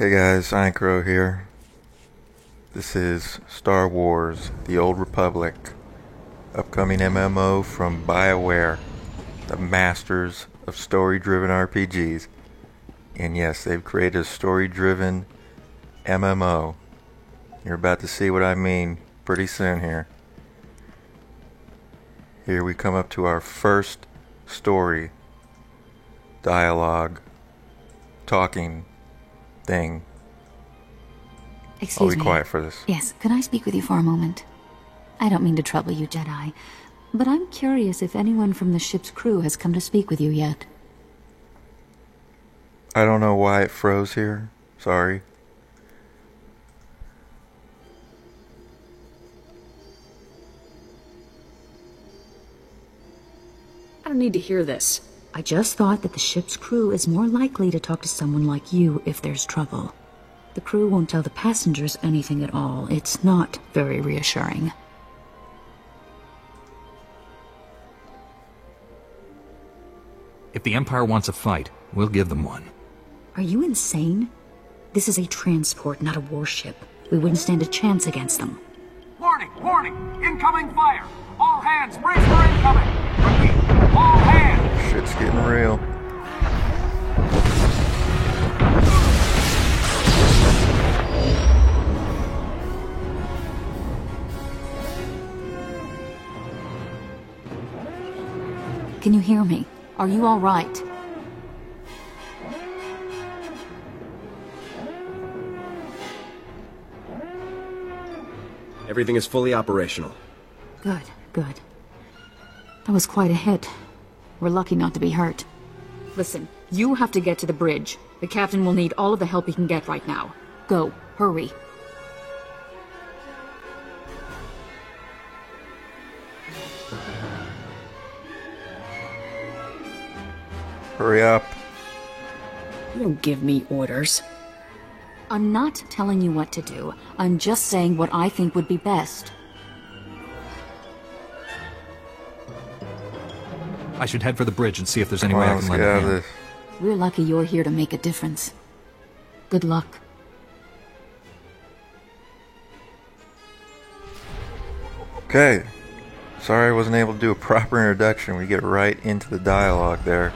Hey guys, Ironcrow here. This is Star Wars: The Old Republic, upcoming MMO from BioWare, the masters of story-driven RPGs. And yes, they've created a story-driven MMO. You're about to see what I mean pretty soon here. Here we come up to our first story, dialogue, talking thing. Excuse me. I'll be quiet for this. Yes, could I speak with you for a moment? I don't mean to trouble you, Jedi, but I'm curious if anyone from the ship's crew has come to speak with you yet. I don't know why it froze here. Sorry. I don't need to hear this. I just thought that the ship's crew is more likely to talk to someone like you if there's trouble. The crew won't tell the passengers anything at all. It's not very reassuring. If the Empire wants a fight, we'll give them one. Are you insane? This is a transport, not a warship. We wouldn't stand a chance against them. Warning! Warning! Incoming fire! All hands, brace for incoming! Repeat, all hands! Shit's getting real. Can you hear me? Are you all right? Everything is fully operational. Good, good. That was quite a hit. We're lucky not to be hurt. Listen, you have to get to the bridge. The captain will need all of the help he can get right now. Go, hurry. Hurry up. You don't give me orders. I'm not telling you what to do. I'm just saying what I think would be best. I should head for the bridge and see if there's any Come way on, I let's can get lend a out of hand. this. We're lucky you're here to make a difference. Good luck. Okay. Sorry I wasn't able to do a proper introduction. We get right into the dialogue there.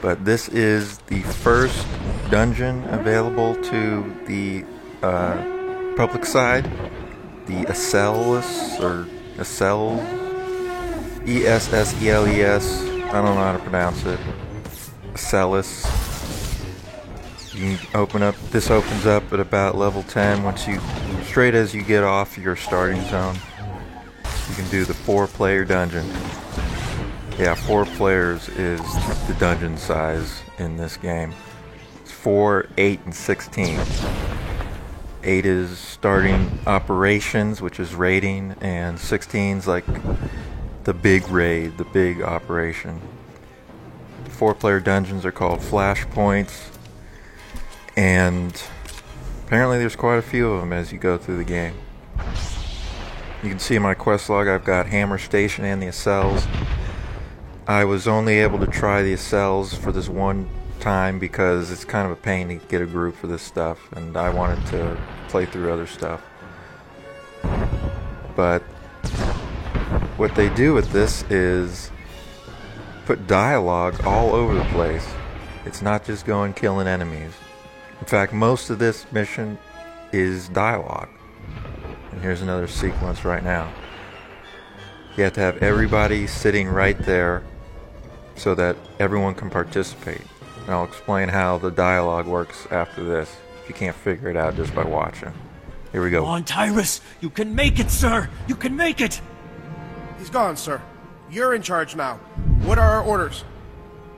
But this is the first dungeon available to the public side. The Esseles, or Esseles, E-S-S-E-L-E-S. I don't know how to pronounce it. Esseles. You open up. This opens up at about level 10. Once you, straight as you get off your starting zone, you can do the 4-player dungeon. Yeah, 4 players is the dungeon size in this game. It's 4, 8, and 16. 8 is starting operations, which is raiding, and 16 is like the big raid, the big operation. The 4-player dungeons are called flashpoints, and apparently there's quite a few of them as you go through the game. You can see in my quest log I've got Hammer Station and the Esseles. I was only able to try the Esseles for this one time because it's kind of a pain to get a group for this stuff, and I wanted to play through other stuff. But what they do with this is put dialogue all over the place. It's not just going killing enemies. In fact, most of this mission is dialogue. And here's another sequence right now. You have to have everybody sitting right there so that everyone can participate. And I'll explain how the dialogue works after this, if you can't figure it out just by watching. Here we go. Come on, Tyrus! You can make it, sir! You can make it! He's gone, sir. You're in charge now. What are our orders?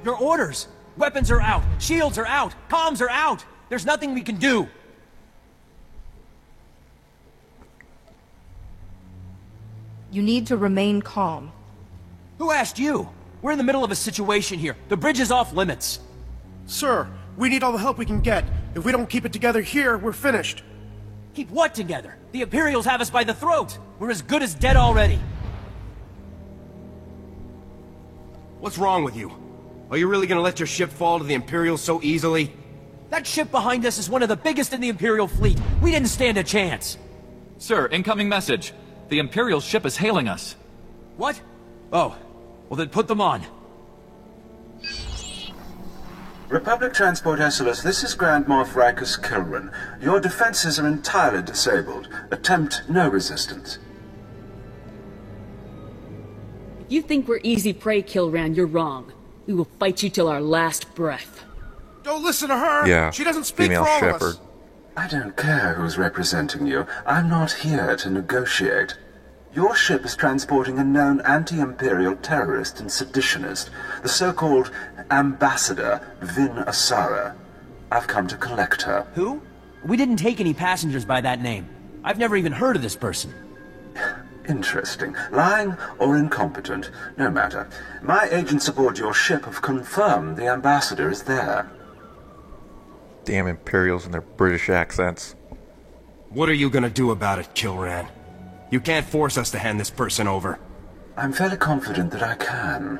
Your orders! Weapons are out! Shields are out! Comms are out! There's nothing we can do! You need to remain calm. Who asked you? We're in the middle of a situation here. The bridge is off limits. Sir, we need all the help we can get. If we don't keep it together here, we're finished. Keep what together? The Imperials have us by the throat! We're as good as dead already! What's wrong with you? Are you really gonna let your ship fall to the Imperials so easily? That ship behind us is one of the biggest in the Imperial fleet. We didn't stand a chance. Sir, incoming message. The Imperial ship is hailing us. What? Oh. Well then put them on. Republic Transport SLS, this is Grand Moff Rikus Kilran. Your defenses are entirely disabled. Attempt no resistance. If you think we're easy prey, Kilran, you're wrong. We will fight you till our last breath. Don't listen to her! Yeah, She doesn't speak female for all shepherd. of us! I don't care who's representing you. I'm not here to negotiate. Your ship is transporting a known anti-imperial terrorist and seditionist, the so-called Ambassador Vin Asara. I've come to collect her. Who? We didn't take any passengers by that name. I've never even heard of this person. Interesting. Lying or incompetent, no matter. My agents aboard your ship have confirmed the Ambassador is there. Damn Imperials and their British accents. What are you gonna do about it, Kilran? You can't force us to hand this person over. I'm fairly confident that I can.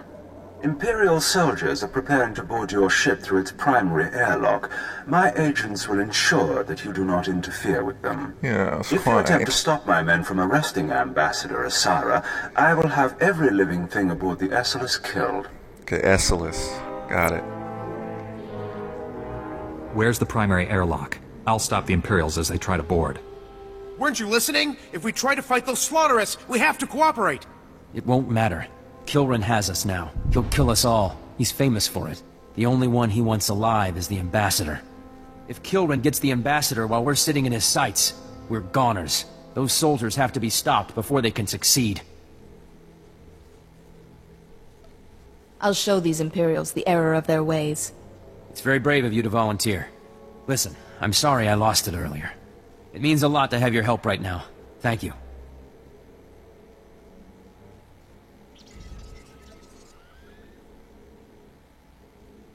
Imperial soldiers are preparing to board your ship through its primary airlock. My agents will ensure that you do not interfere with them. Yes, If you attempt to stop my men from arresting Ambassador Asara, I will have every living thing aboard the SLS killed. Okay, Esselis. Got it. Where's the primary airlock? I'll stop the Imperials as they try to board. Weren't you listening? If we try to fight, they'll slaughter us. We have to cooperate. It won't matter. Kilran has us now. He'll kill us all. He's famous for it. The only one he wants alive is the Ambassador. If Kilran gets the Ambassador while we're sitting in his sights, we're goners. Those soldiers have to be stopped before they can succeed. I'll show these Imperials the error of their ways. It's very brave of you to volunteer. Listen, I'm sorry I lost it earlier. It means a lot to have your help right now. Thank you.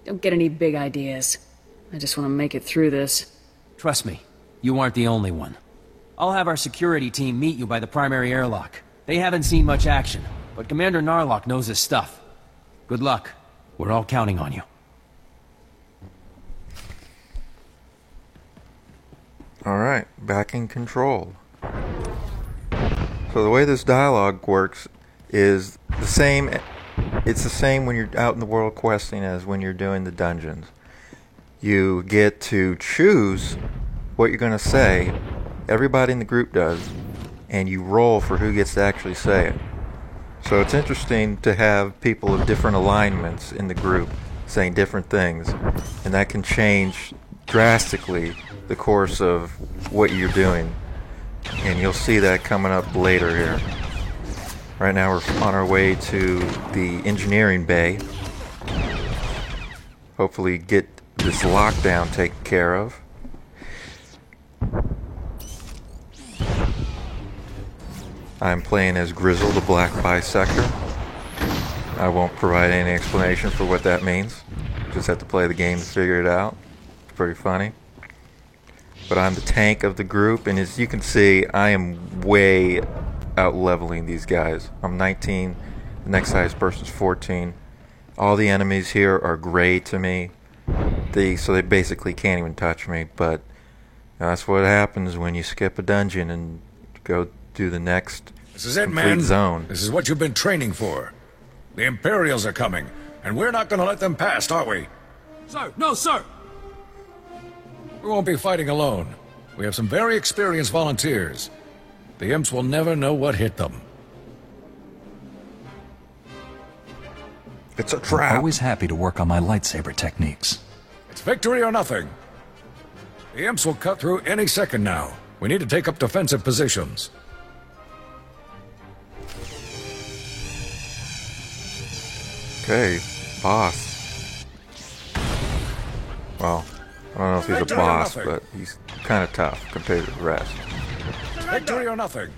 Don't get any big ideas. I just want to make it through this. Trust me, you aren't the only one. I'll have our security team meet you by the primary airlock. They haven't seen much action, but Commander Narlock knows his stuff. Good luck. We're all counting on you. Alright, back in control. So the way this dialogue works is the same. It's the same when you're out in the world questing as when you're doing the dungeons. You get to choose what you're going to say. Everybody in the group does. And you roll for who gets to actually say it. So it's interesting to have people of different alignments in the group saying different things. And that can change drastically the course of what you're doing. And you'll see that coming up later here. Right now we're on our way to the engineering bay. Hopefully get this lockdown taken care of. I'm playing as Grizzle, the Black Bisector. I won't provide any explanation for what that means. Just have to play the game to figure it out. It's pretty funny. But I'm the tank of the group, and as you can see, I am way out-leveling these guys. I'm 19, the next highest person's 14. All the enemies here are gray to me, so they basically can't even touch me, but that's what happens when you skip a dungeon and go do the next This is it, complete man. zone. This is what you've been training for. The Imperials are coming, and we're not going to let them past, are we? Sir, no, sir! We won't be fighting alone. We have some very experienced volunteers. The imps will never know what hit them. It's a trap. Always happy to work on my lightsaber techniques. It's victory or nothing. The imps will cut through any second now. We need to take up defensive positions. Okay, boss. Well, I don't know if he's a Victory or boss, nothing. but he's kind of tough compared to the rest. Victory or nothing.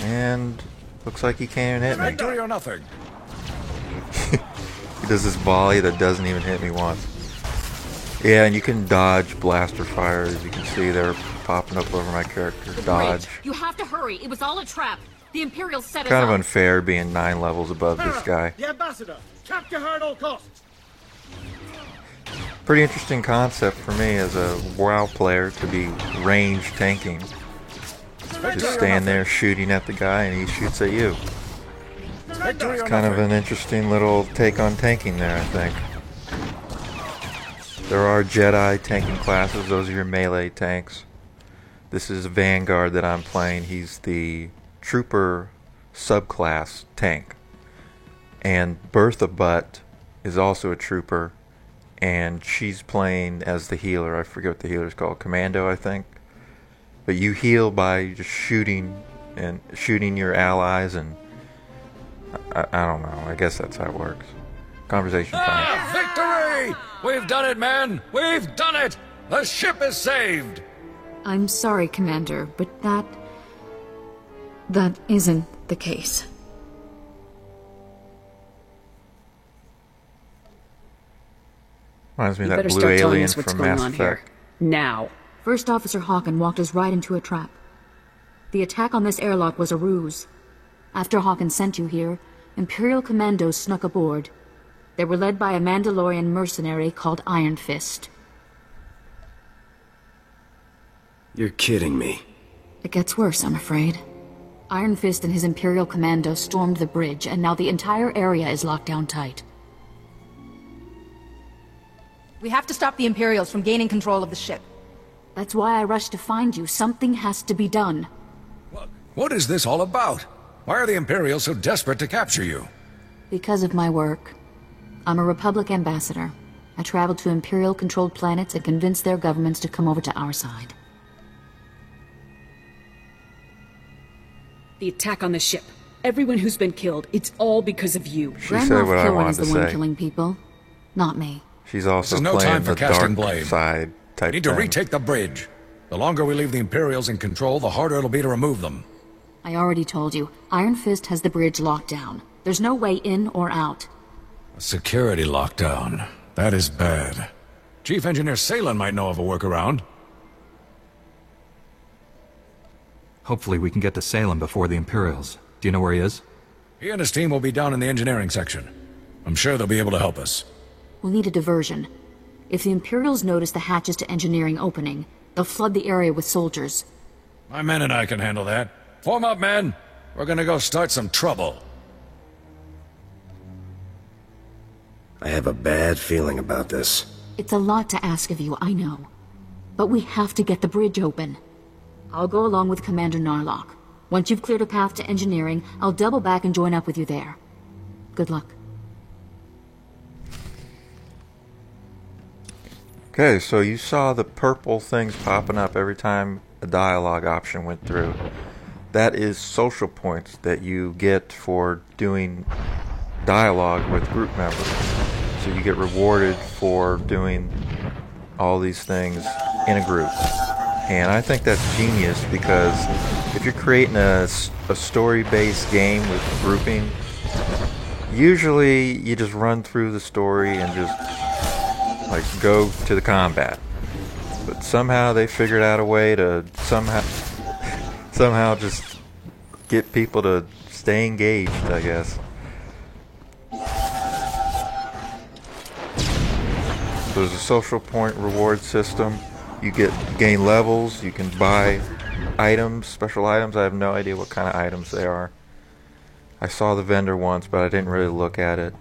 And looks like he can't even hit me. Victory or nothing. He does this volley that doesn't even hit me once. Yeah, and you can dodge blaster fire. As you can see, they're popping up over my character. The Dodge. bridge. You have to hurry. It was all a trap. The Imperials set us Kind of up. unfair being 9 levels above this guy. The Ambassador! Capture her at all costs! Pretty interesting concept for me as a WoW player to be range tanking. Just stand there shooting at the guy and he shoots at you. It's kind of an interesting little take on tanking there, I think. There are Jedi tanking classes, those are your melee tanks. This is Vanguard that I'm playing. He's the Trooper subclass tank. And Bertha Butt is also a Trooper, and she's playing as the healer. I forget what the healer's called. Commando, I think. But you heal by just shooting your allies, and I don't know. I guess that's how it works. Conversation time. Victory! We've done it, man! We've done it! The ship is saved! I'm sorry, Commander, but that isn't the case. Reminds me You of that better blue start telling alien us what's from going Mass on Effect. here. Now. First Officer Hawken walked us right into a trap. The attack on this airlock was a ruse. After Hawken sent you here, Imperial commandos snuck aboard. They were led by a Mandalorian mercenary called Iron Fist. You're kidding me. It gets worse, I'm afraid. Iron Fist and his Imperial commandos stormed the bridge, and now the entire area is locked down tight. We have to stop the Imperials from gaining control of the ship. That's why I rushed to find you. Something has to be done. What is this all about? Why are the Imperials so desperate to capture you? Because of my work. I'm a Republic ambassador. I traveled to Imperial-controlled planets and convinced their governments to come over to our side. The attack on the ship. Everyone who's been killed, it's all because of you. She said what I Killen wanted is to the one say. killing people, not me. She's also This is no playing time for the casting dark blame. side type We need to thing. retake the bridge. The longer we leave the Imperials in control, the harder it'll be to remove them. I already told you, Iron Fist has the bridge locked down. There's no way in or out. A security lockdown. That is bad. Chief Engineer Salen might know of a workaround. Hopefully we can get to Salem before the Imperials. Do you know where he is? He and his team will be down in the engineering section. I'm sure they'll be able to help us. We'll need a diversion. If the Imperials notice the hatches to engineering opening, they'll flood the area with soldiers. My men and I can handle that. Form up, men. We're gonna go start some trouble. I have a bad feeling about this. It's a lot to ask of you, I know. But we have to get the bridge open. I'll go along with Commander Narlock. Once you've cleared a path to engineering, I'll double back and join up with you there. Good luck. Okay, so you saw the purple things popping up every time a dialogue option went through. That is social points that you get for doing dialogue with group members. So you get rewarded for doing all these things in a group. And I think that's genius because if you're creating a story-based game with grouping, usually you just run through the story and just like go to the combat. But somehow they figured out a way to somehow just get people to stay engaged, I guess. So there's a social point reward system. You gain levels, you can buy items, special items. I have no idea what kind of items they are. I saw the vendor once, but I didn't really look at it.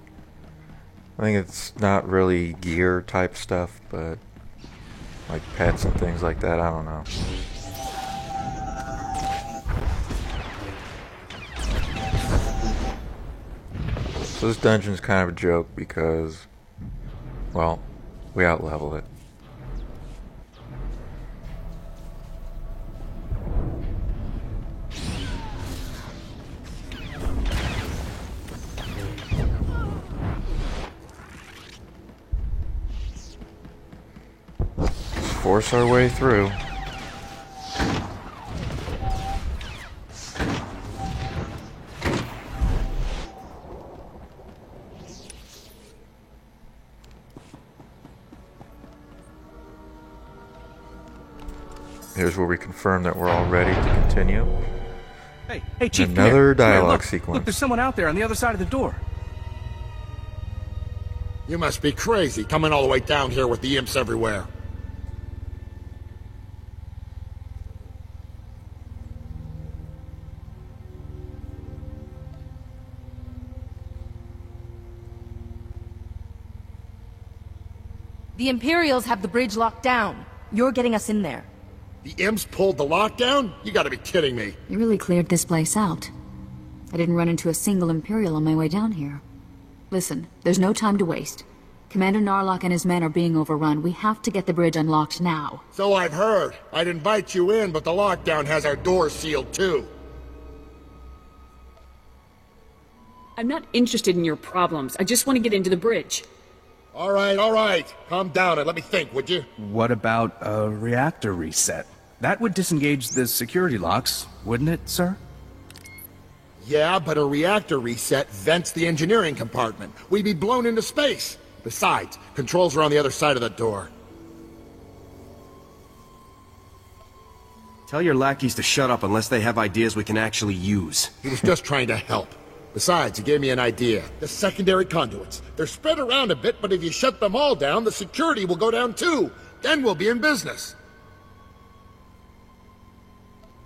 I think it's not really gear type stuff, but like pets and things like that, I don't know. So this dungeon's kind of a joke because, well, we out-leveled it. Let's force our way through. Here's where we confirm that we're all ready to continue. Hey, Chief, come Another here. dialogue Look, sequence. Look, there's someone out there on the other side of the door. You must be crazy, coming all the way down here with the imps everywhere. The Imperials have the bridge locked down. You're getting us in there. The imps pulled the lockdown? You gotta be kidding me. You really cleared this place out. I didn't run into a single Imperial on my way down here. Listen, there's no time to waste. Commander Narlock and his men are being overrun. We have to get the bridge unlocked now. So I've heard. I'd invite you in, but the lockdown has our doors sealed too. I'm not interested in your problems. I just want to get into the bridge. All right. Calm down and let me think, would you? What about a reactor reset? That would disengage the security locks, wouldn't it, sir? Yeah, but a reactor reset vents the engineering compartment. We'd be blown into space. Besides, controls are on the other side of the door. Tell your lackeys to shut up unless they have ideas we can actually use. He was just trying to help. Besides, he gave me an idea. The secondary conduits. They're spread around a bit, but if you shut them all down, the security will go down too. Then we'll be in business.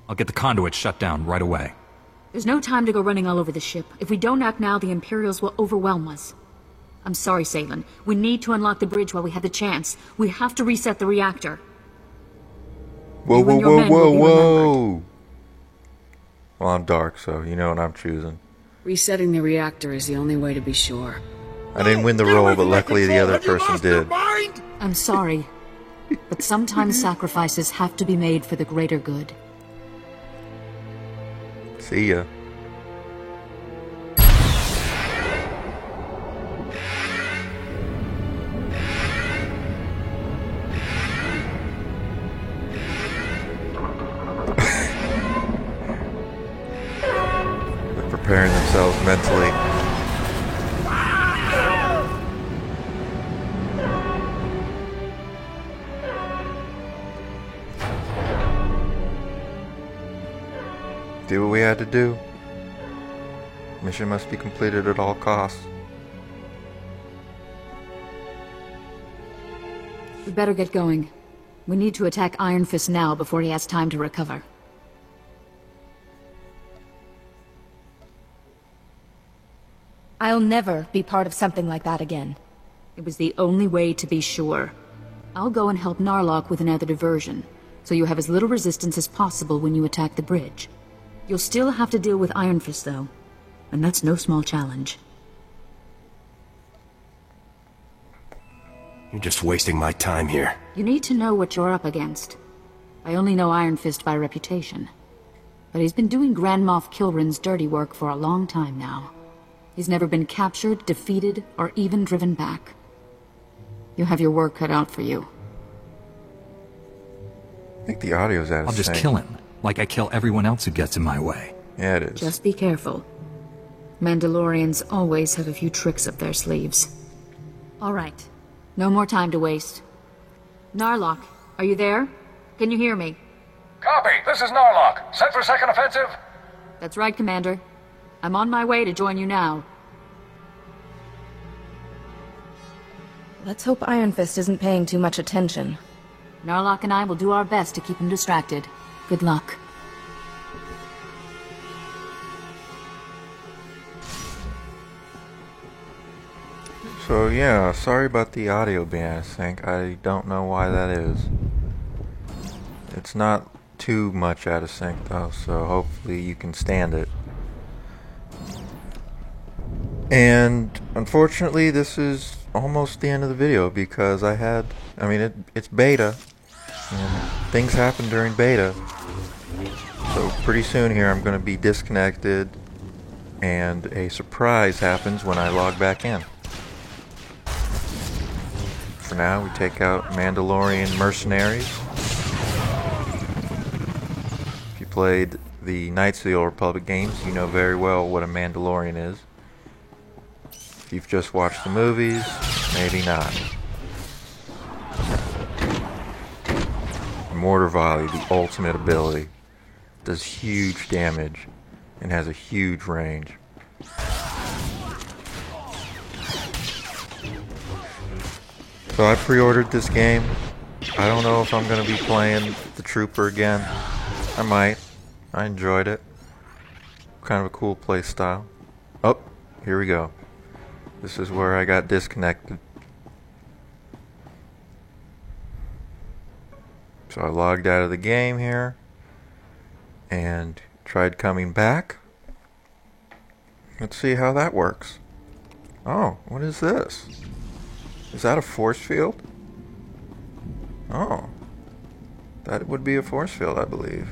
I'll get the conduit shut down right away. There's no time to go running all over the ship. If we don't act now, the Imperials will overwhelm us. I'm sorry, Salen. We need to unlock the bridge while we have the chance. We have to reset the reactor. Whoa. Well, I'm dark, so you know what I'm choosing. Resetting the reactor is the only way to be sure. I didn't win the role, but luckily the other person did. I'm sorry, but sometimes sacrifices have to be made for the greater good. See ya. They're preparing themselves mentally. Do what we had to do. Mission must be completed at all costs. We better get going. We need to attack Iron Fist now before he has time to recover. I'll never be part of something like that again. It was the only way to be sure. I'll go and help Narlock with another diversion, so you have as little resistance as possible when you attack the bridge. You'll still have to deal with Iron Fist, though, and that's no small challenge. You're just wasting my time here. You need to know what you're up against. I only know Iron Fist by reputation, but he's been doing Grand Moff Kilrin's dirty work for a long time now. He's never been captured, defeated, or even driven back. You have your work cut out for you. I think the audio's out of sync. I'll just kill him. Like I kill everyone else who gets in my way. Yeah, it is. Just be careful. Mandalorians always have a few tricks up their sleeves. All right. No more time to waste. Narlock, are you there? Can you hear me? Copy. This is Narlock. Set for second offensive? That's right, Commander. I'm on my way to join you now. Let's hope Iron Fist isn't paying too much attention. Narlock and I will do our best to keep him distracted. Good luck. So yeah, sorry about the audio being out of sync. I don't know why that is. It's not too much out of sync though, so hopefully you can stand it. And unfortunately this is almost the end of the video because it's beta. And things happen during beta. So pretty soon here I'm going to be disconnected and a surprise happens when I log back in. For now we take out Mandalorian mercenaries. If you played the Knights of the Old Republic games, you know very well what a Mandalorian is. If you've just watched the movies, maybe not. Mortar Volley, the ultimate ability, does huge damage and has a huge range. So I pre-ordered this game. I don't know if I'm going to be playing the Trooper again. I might. I enjoyed it. Kind of a cool play style. Oh, here we go. This is where I got disconnected. So I logged out of the game here and tried coming back. Let's see how that works. Oh, what is this? Is that a force field? Oh, that would be a force field, I believe.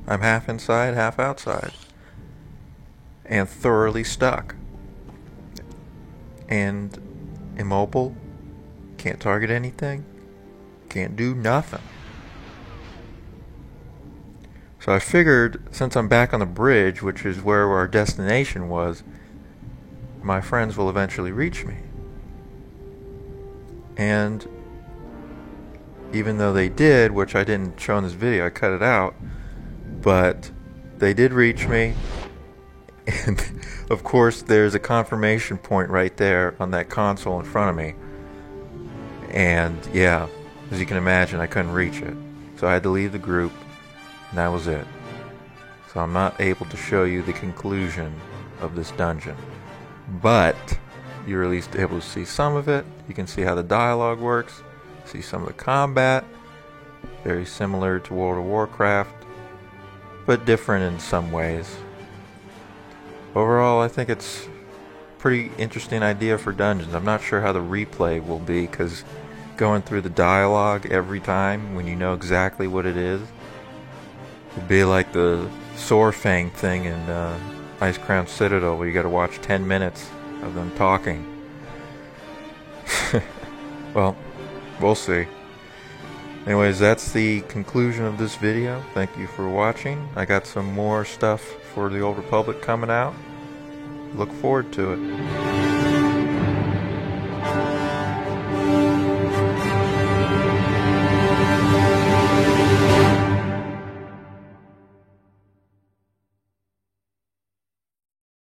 I'm half inside, half outside. And thoroughly stuck. And immobile. Can't target anything. Can't do nothing. So I figured, since I'm back on the bridge, which is where our destination was, my friends will eventually reach me. And even though they did, which I didn't show in this video, I cut it out, but they did reach me. And of course there's a confirmation point right there on that console in front of me. And yeah, as you can imagine, I couldn't reach it. So I had to leave the group, and that was it. So I'm not able to show you the conclusion of this dungeon. But you're at least able to see some of it. You can see how the dialogue works, see some of the combat. Very similar to World of Warcraft, but different in some ways. Overall, I think it's a pretty interesting idea for dungeons. I'm not sure how the replay will be, because going through the dialogue every time when you know exactly what it is, it'd be like the Sorfang thing in Icecrown Citadel, where you gotta watch 10 minutes of them talking. Well, we'll see. Anyways, that's the conclusion of this video. Thank you for watching. I got some more stuff for the Old Republic coming out. Look forward to it.